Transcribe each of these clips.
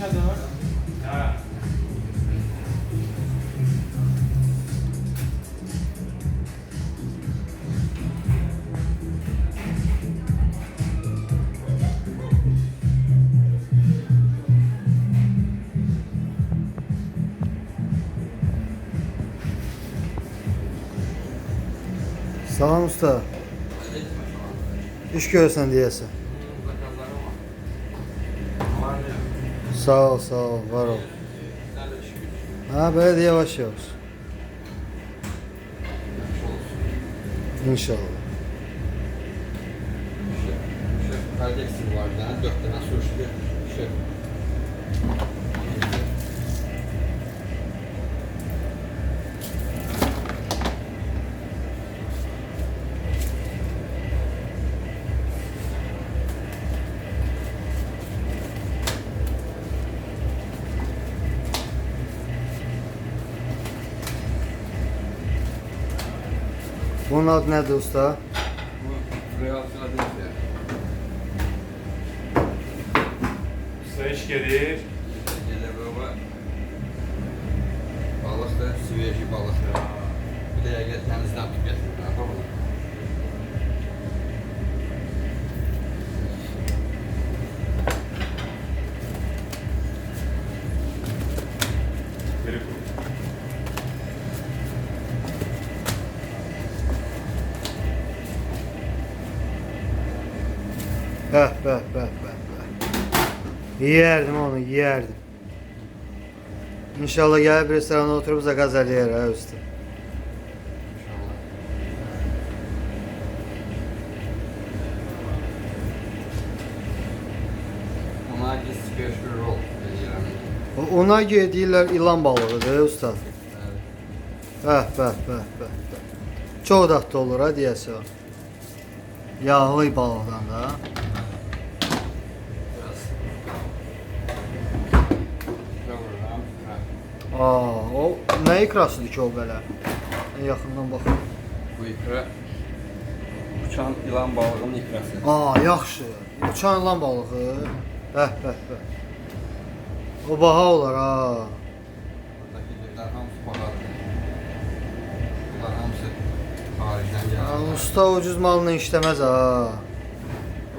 kadar? Ha. Salam usta. İş görürsən deyəsən. Sağ ol, var ol. Ha, böyle de yavaş yavaş. İnşallah. Kardeşim var bir tane, 4 tane sürüşlü şey. Bunun adı nədir usta? Bu Real Philadelphia. Usta iş gelir. Gelir baba. Balık da süveyşi balık. Bir de gel temizden tut getirir. Baba. Very good. Bəh. Yiyərdim onu, yiyərdim. İnşallah gəlib restorana oturub da qaz eləyər ha usta. İnşallah. Ona special roll deyirəm. Ona deyirlər ilan balığıdır usta. Evet. Bəh. Çox dadlı olur ha deyəsə o. Yağlı balıqdan da. Biraz. Doğrudan. O nə ikrasıdır ki o belə? Yaxından baxın. Bu ikra uçan ilan balığının ikrası. Yaxşı. Uçan ilan balığı. Bəh. O baha olar ha. Buradaki diller hamısı bahadır. Bunlar hamısı haricdən gəlir. Usta ucuz malını işləməz ha.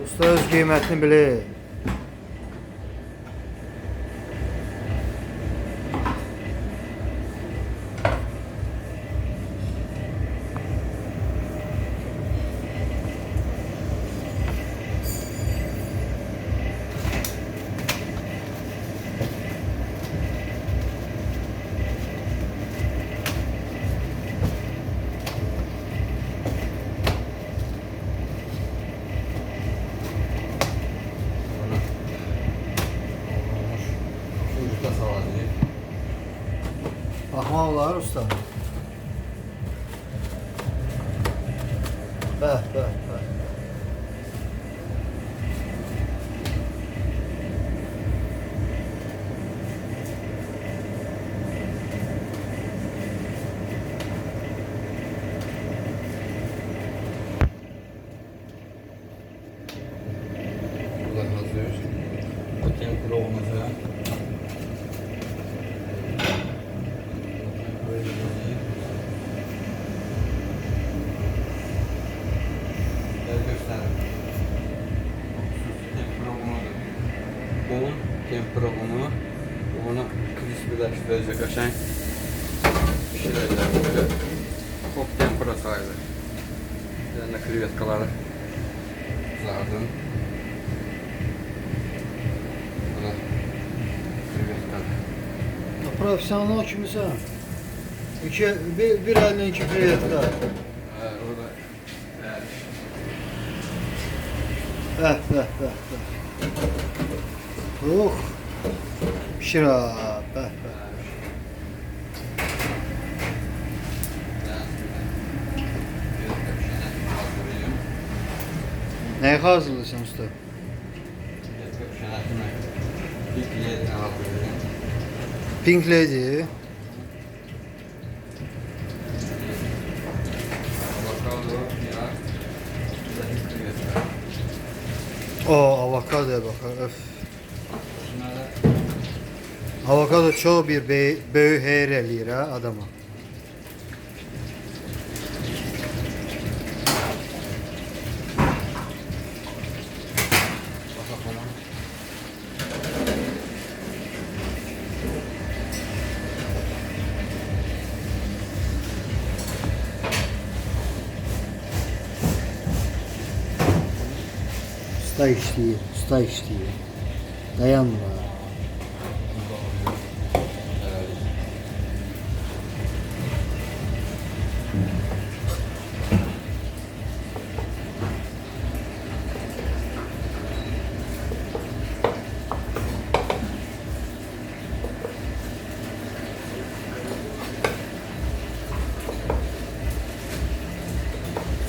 Usta öz qiymətini bilir. Çocukta salacağız. Baxmaq olar usta. Bəh. Burada hazır. Bu tempura olmaca. Gel gösterelim. Tempura unudur. Un, tempura unu. Bunu crispyleştirecek aşağı. Pişirecek. Böyle hop tempura sayılır. Üzerine krevetkaları kızardım. Bu da krevetkalar. Profesional kimisən? Bir əllə iki krevetka. Orada Bəh. Pişir ha. Bəh. Nəyi hazırlayırsan usta? Pink Lady. O avokadoya bak. Öf. Avokado çox bir böyük heyr eləyir ha adama. Usta işləyir, usta işləyir. Dayanma.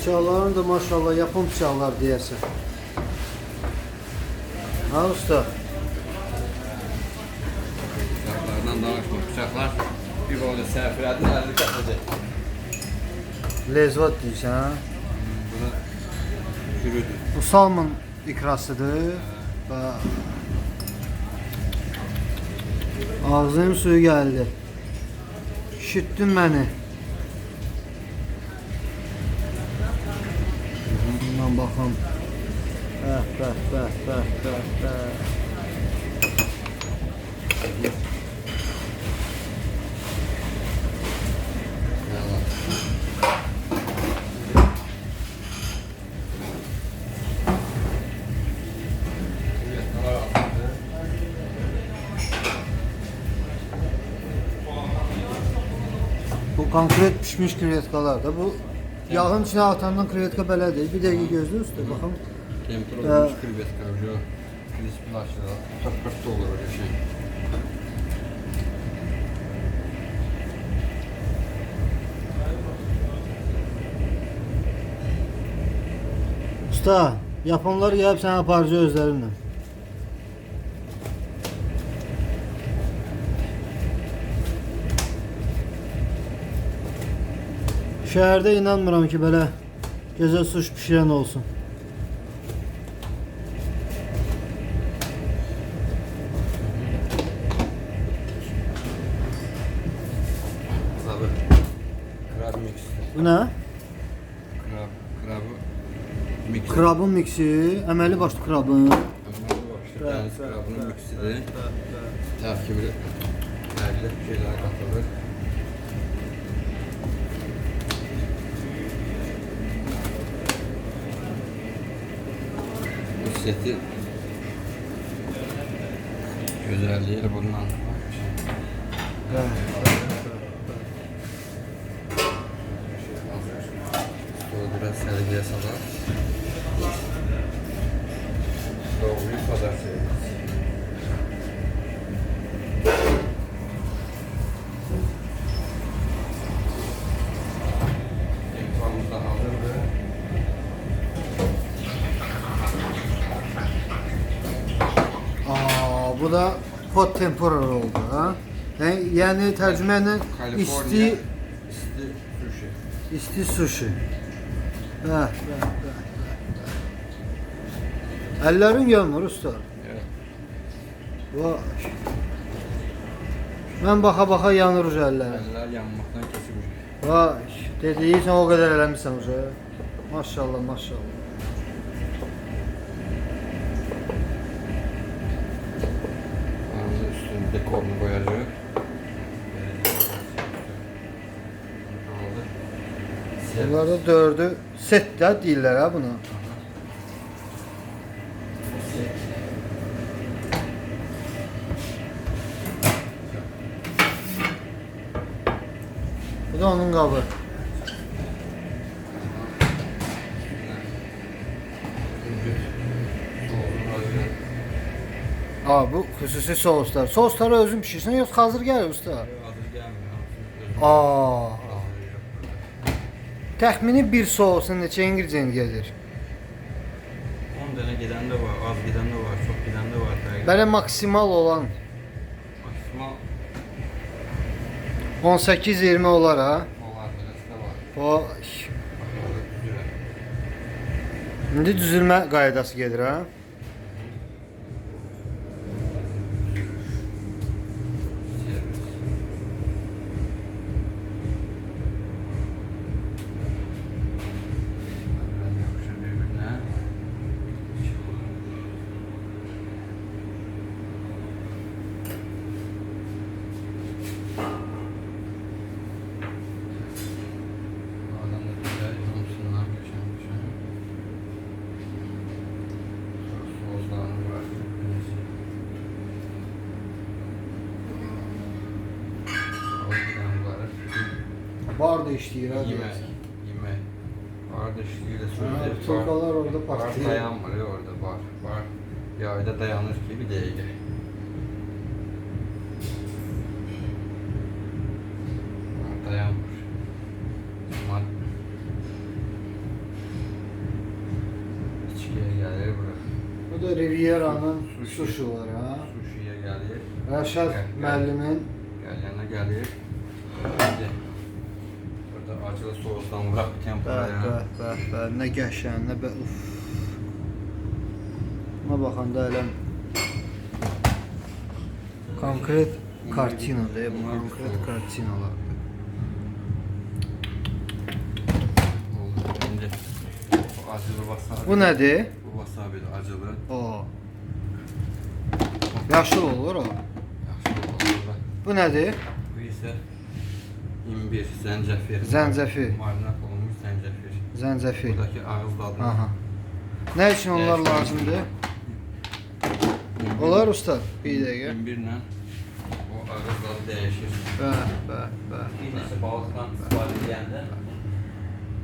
Bıçaqların da maşallah yapım bıçaqlar deyəsən. Ha usta? Bıçaqlardan danışma. Bıçaqlar bir boyda sərfirədin əlini kəsəcək. Lezvat deyirsən ha? Bu da sürüdür. Bu salmon ikrasıdır. Ağzının suyu geldi. Şüttün beni. Bundan bakalım. Bəh. Bu konkret pişmiş krevetkalar da bu yağın içine atandan krevetka belə deyil. Bir dəqiqə gözlə usta baxım. Tempura olmuş krevetka. Crisplaşır. Çok pırtı olur öyle şey. Usta, yapanlar gəlib sənə aparıcı özlərinlə. Şəhərdə inanmıram ki, belə gözəl suş pişirən olsun. Krabı. Krab mix. Bu nə? Krabı mix. Krabın miksi, əməli başlı krabın. Deniz krabının miksidir. Tərkibi fərqli şeylər qatılır. Bu seti güzelliği de bundan. Sonra biraz sergiye salar. Doğruyu kadar severiz. Impamız da hazırdı. Bu da hot tempura oldu ha. Yani tercümeyle Kaliforniya isti sushi. sushi. Bəh. Əllərin yanmır usta. Evet. Vay. Mən baxa yanır uca əllərim. Eller yanmaktan kesilmiş. Vay. Dediysən o qədər eləmişsən uca. Maşallah. Ağzı üstünün dekorunu koyacak. Bunlarda dördü set də deyirlər ha buna. Bu da onun qabı. Bu xüsusi souslar. Sousları özün pişirsən yoxsa hazır gəlir usta? Hazır gelmiyor. Aa. Təxmini bir sousun neçə ingredient gedir? 10 tane giden de var, az giden de var, çok giden de var. Belə maksimal olan Maksimal 18-20 olar ha. olar, neresi de var. O indi düzülmə qaydası gedir ha. Bar da işləyir ha. Yemək. Yemək. Orada işləyir də sözlər var. Turkalar orada Bar partlayır. dayanmır ya orada bar. Bar yayda dayanır ki bir dəqiqə. Bar dayanmır. Ama içkiyə gəlir bura. Bu da Riviera'nın Sushi. suşuları ha. Sushiyə gəlir. Rəşad müəllimin Gəlyənə gəlir. İndi burada acılı sousdan vuraq bir tempura. nə qəşəng, nə bə uf. Buna baxanda elə konkret kartinadır, bu konkret kartinalardır. Oldu. İndi bu acılı wasabi. Bu nədir? Bu wasabidir acılı. O. Yaşıl olur o. Yaxşı oldu. Bu nədir? Bu isə imbir, zəncəfir. Zəncəfir. Marinat olunmuş zəncəfir. Zəncəfil. Buradakı ağız dadı. Aha. Nə üçün onlar lazımdır? Olar usta, bir dəqiqə. İmbirlə o ağız dadı dəyişir. Bə. Bir neçə balıqdan istifadə edəndə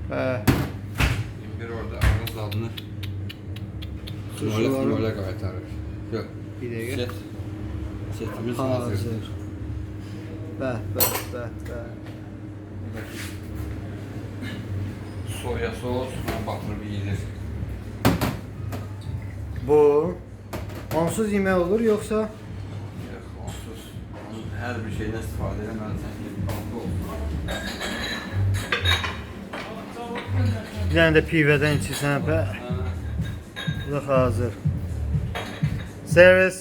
Bə. imbir orada ağız dadını Suçuları- nolə qaytarır. Yox. Bir dəqiqə. Setimiz hazır. Hazır. Bə. Soya sos batırıb yeyilir. Bu onsuz yemək olur yoxsa? Yox, onsuz. Onun hər bir şeydən istifadə eləməlisən ki, qaldı olsun. Bir dənə də pivədən içirsən bə. Bu da hazır. Servis.